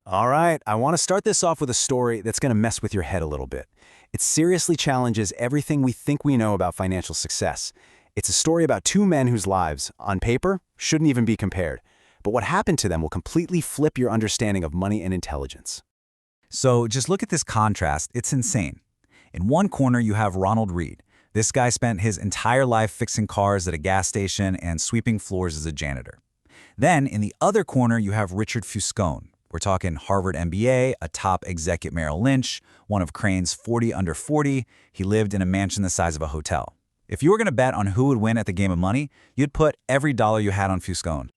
All right, I want to start this off with a story that's going to mess with your head a little bit. It seriously challenges everything we think we know about financial success. It's a story about two men whose lives, on paper, shouldn't even be compared. But what happened to them will completely flip your understanding of money and intelligence. So just look at this contrast. It's insane. In one corner, you have Ronald Reed. This guy spent his entire life fixing cars at a gas station and sweeping floors as a janitor. Then, in the other corner, you have Richard Fuscone. We're talking Harvard MBA, a top exec at Merrill Lynch, one of Crane's 40 under 40. He lived in a mansion the size of a hotel. If you were going to bet on who would win at the game of money, you'd put every dollar you had on Fuscone.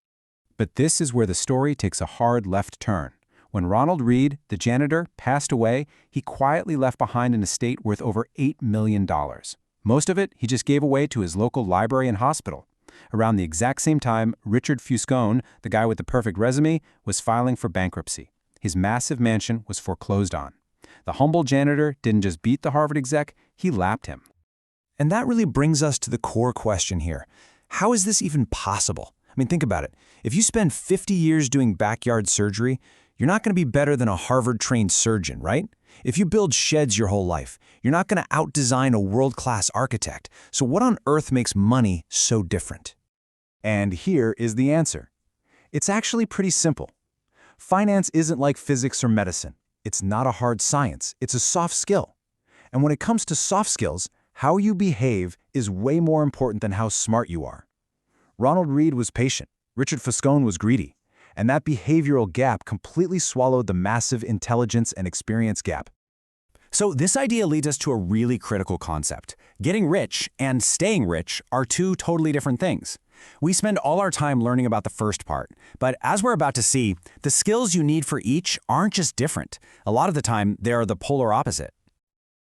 But this is where the story takes a hard left turn. When Ronald Reed, the janitor, passed away, he quietly left behind an estate worth over $8 million. Most of it he just gave away to his local library and hospital. Around the exact same time, Richard Fuscone, the guy with the perfect resume, was filing for bankruptcy. His massive mansion was foreclosed on. The humble janitor didn't just beat the Harvard exec, he lapped him. And that really brings us to the core question here. How is this even possible? I mean, think about it. If you spend 50 years doing backyard surgery, you're not going to be better than a Harvard-trained surgeon, right? If you build sheds your whole life, you're not going to out-design a world-class architect. So what on earth makes money so different? And here is the answer. It's actually pretty simple. Finance isn't like physics or medicine. It's not a hard science. It's a soft skill. And when it comes to soft skills, how you behave is way more important than how smart you are. Ronald Reed was patient. Richard Fuscone was greedy. And that behavioral gap completely swallowed the massive intelligence and experience gap. So this idea leads us to a really critical concept. Getting rich and staying rich are two totally different things. We spend all our time learning about the first part, but as we're about to see, the skills you need for each aren't just different. A lot of the time, they're the polar opposite.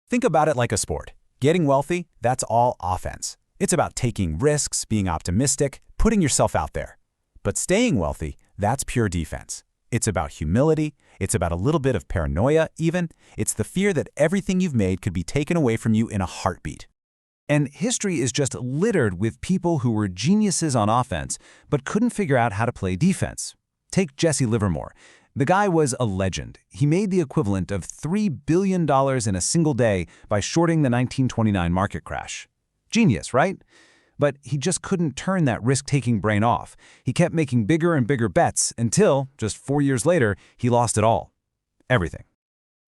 Think about it like a sport. Getting wealthy, that's all offense. It's about taking risks, being optimistic, putting yourself out there. But staying wealthy, that's pure defense. It's about humility, it's about a little bit of paranoia even. It's the fear that everything you've made could be taken away from you in a heartbeat. And history is just littered with people who were geniuses on offense, but couldn't figure out how to play defense. Take Jesse Livermore. The guy was a legend. He made the equivalent of $3 billion in a single day by shorting the 1929 market crash. Genius, right? But he just couldn't turn that risk-taking brain off. He kept making bigger and bigger bets until, just 4 years later, he lost it all. Everything.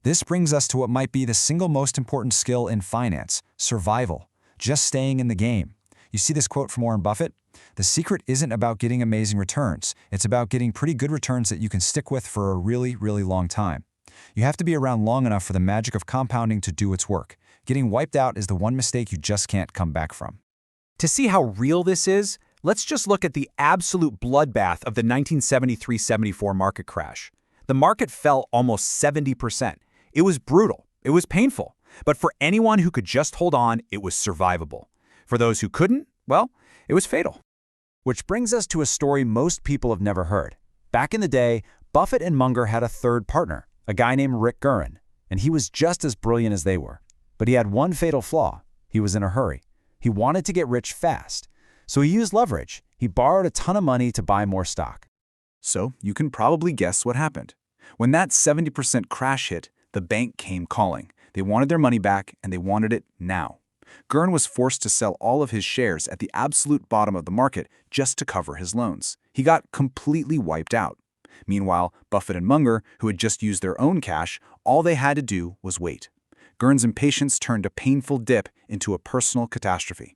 This brings us to what might be the single most important skill in finance, survival. Just staying in the game. You see this quote from Warren Buffett? The secret isn't about getting amazing returns. It's about getting pretty good returns that you can stick with for a really, really long time. You have to be around long enough for the magic of compounding to do its work. Getting wiped out is the one mistake you just can't come back from. To see how real this is, let's just look at the absolute bloodbath of the 1973-74 market crash. The market fell almost 70%. It was brutal. It was painful. But for anyone who could just hold on, it was survivable. For those who couldn't, well, it was fatal. Which brings us to a story most people have never heard. Back in the day, Buffett and Munger had a third partner, a guy named Rick Guerin, and he was just as brilliant as they were. But he had one fatal flaw. He was in a hurry. He wanted to get rich fast. So he used leverage. He borrowed a ton of money to buy more stock. So you can probably guess what happened. When that 70% crash hit, the bank came calling. They wanted their money back, and they wanted it now. Guerin was forced to sell all of his shares at the absolute bottom of the market just to cover his loans. He got completely wiped out. Meanwhile, Buffett and Munger, who had just used their own cash, all they had to do was wait. Guerin's impatience turned a painful dip into a personal catastrophe.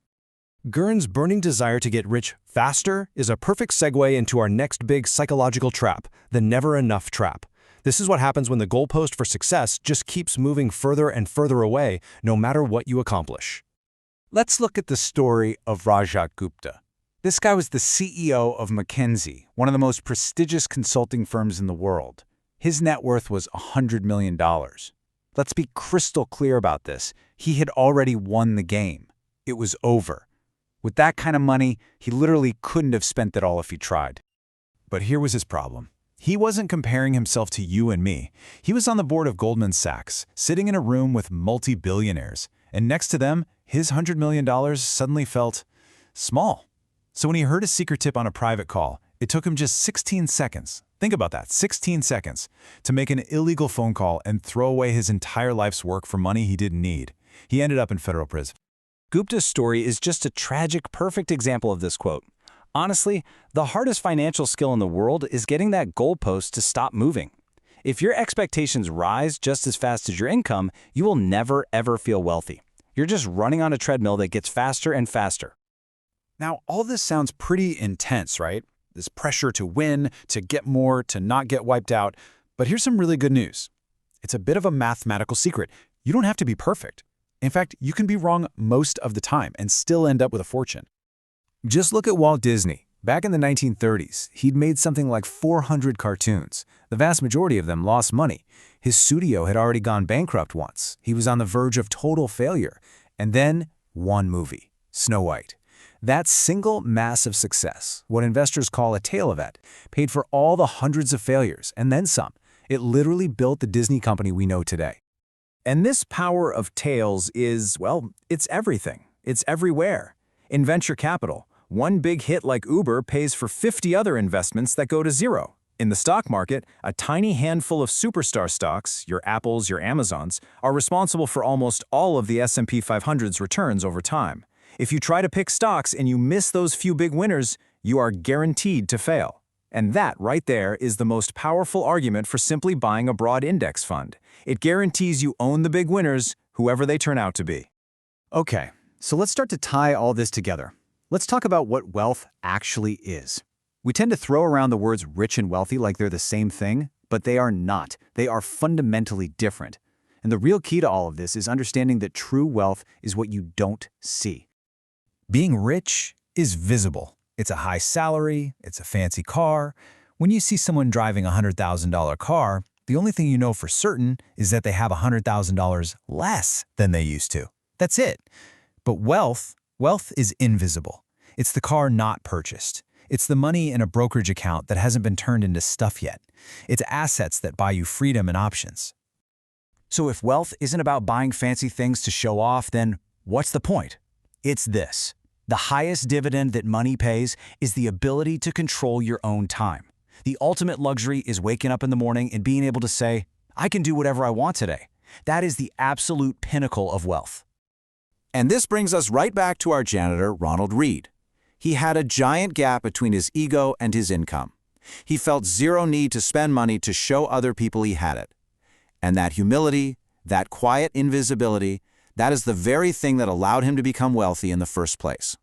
Guerin's burning desire to get rich faster is a perfect segue into our next big psychological trap, the never enough trap. This is what happens when the goalpost for success just keeps moving further and further away, no matter what you accomplish. Let's look at the story of Rajat Gupta. This guy was the CEO of McKinsey, one of the most prestigious consulting firms in the world. His net worth was $100 million. Let's be crystal clear about this. He had already won the game. It was over. With that kind of money, he literally couldn't have spent it all if he tried. But here was his problem. He wasn't comparing himself to you and me. He was on the board of Goldman Sachs, sitting in a room with multi-billionaires. And next to them, his $100 million suddenly felt small. So when he heard a secret tip on a private call, It took him just 16 seconds. Think about that, 16 seconds, to make an illegal phone call and throw away his entire life's work for money he didn't need. He ended up in federal prison. Gupta's story is just a tragic, perfect example of this quote. Honestly, the hardest financial skill in the world is getting that goalpost to stop moving. If your expectations rise just as fast as your income, you will never, ever feel wealthy. You're just running on a treadmill that gets faster and faster. Now, all this sounds pretty intense, right? This pressure to win, to get more, to not get wiped out. But here's some really good news. It's a bit of a mathematical secret. You don't have to be perfect. In fact, you can be wrong most of the time and still end up with a fortune. Just look at Walt Disney. Back in the 1930s, he'd made something like 400 cartoons. The vast majority of them lost money. His studio had already gone bankrupt once. He was on the verge of total failure. And then, one movie, Snow White. That single massive success, what investors call a tail event, paid for all the hundreds of failures, and then some. It literally built the Disney company we know today. And this power of tails is, well, it's everything. It's everywhere. In venture capital, one big hit like Uber pays for 50 other investments that go to zero. In the stock market, a tiny handful of superstar stocks, your Apples, your Amazons, are responsible for almost all of the S&P 500's returns over time. If you try to pick stocks and you miss those few big winners, you are guaranteed to fail. And that right there is the most powerful argument for simply buying a broad index fund. It guarantees you own the big winners, whoever they turn out to be. Okay, so let's start to tie all this together. Let's talk about what wealth actually is. We tend to throw around the words rich and wealthy like they're the same thing, but they are not. They are fundamentally different. And the real key to all of this is understanding that true wealth is what you don't see. Being rich is visible. It's a high salary, it's a fancy car. When you see someone driving a $100,000 car, the only thing you know for certain is that they have $100,000 less than they used to. That's it. But wealth is invisible. It's the car not purchased. It's the money in a brokerage account that hasn't been turned into stuff yet. It's assets that buy you freedom and options. So if wealth isn't about buying fancy things to show off, then what's the point? It's this. The highest dividend that money pays is the ability to control your own time. The ultimate luxury is waking up in the morning and being able to say, I can do whatever I want today. That is the absolute pinnacle of wealth. And this brings us right back to our janitor, Ronald Reed. He had a giant gap between his ego and his income. He felt zero need to spend money to show other people he had it. And that humility, that quiet invisibility, that is the very thing that allowed him to become wealthy in the first place.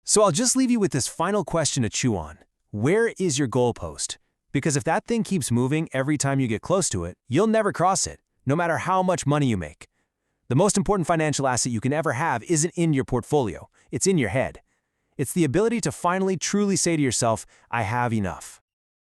So I'll just leave you with this final question to chew on. Where is your goalpost? Because if that thing keeps moving every time you get close to it, you'll never cross it, no matter how much money you make. The most important financial asset you can ever have isn't in your portfolio, it's in your head. It's the ability to finally truly say to yourself, I have enough.